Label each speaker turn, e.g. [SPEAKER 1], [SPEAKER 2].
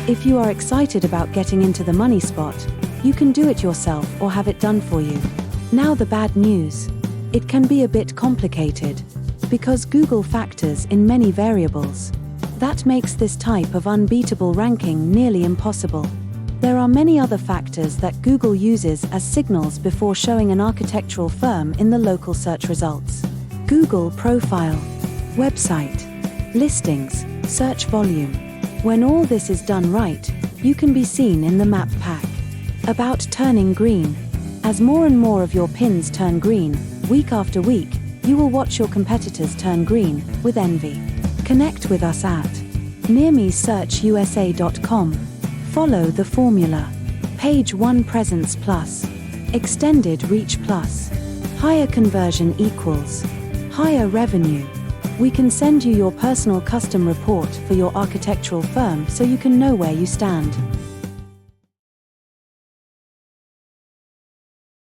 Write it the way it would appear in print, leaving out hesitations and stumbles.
[SPEAKER 1] If you are excited about getting into the money spot, you can do it yourself or have it done for you. Now the bad news. It can be a bit complicated, because Google factors in many variables. That makes this type of unbeatable ranking nearly impossible. There are many other factors that Google uses as signals before showing an architectural firm in the local search results. Google profile, website, listings, search volume. When all this is done right, you can be seen in the map pack. About turning green. As more and more of your pins turn green, week after week, you will watch your competitors turn green, with envy. Connect with us at nearmesearchusa.com. Follow the formula. Page 1 presence plus. Extended reach plus. Higher conversion equals higher revenue. We can send you your personal custom report for your architectural firm so you can know where you stand.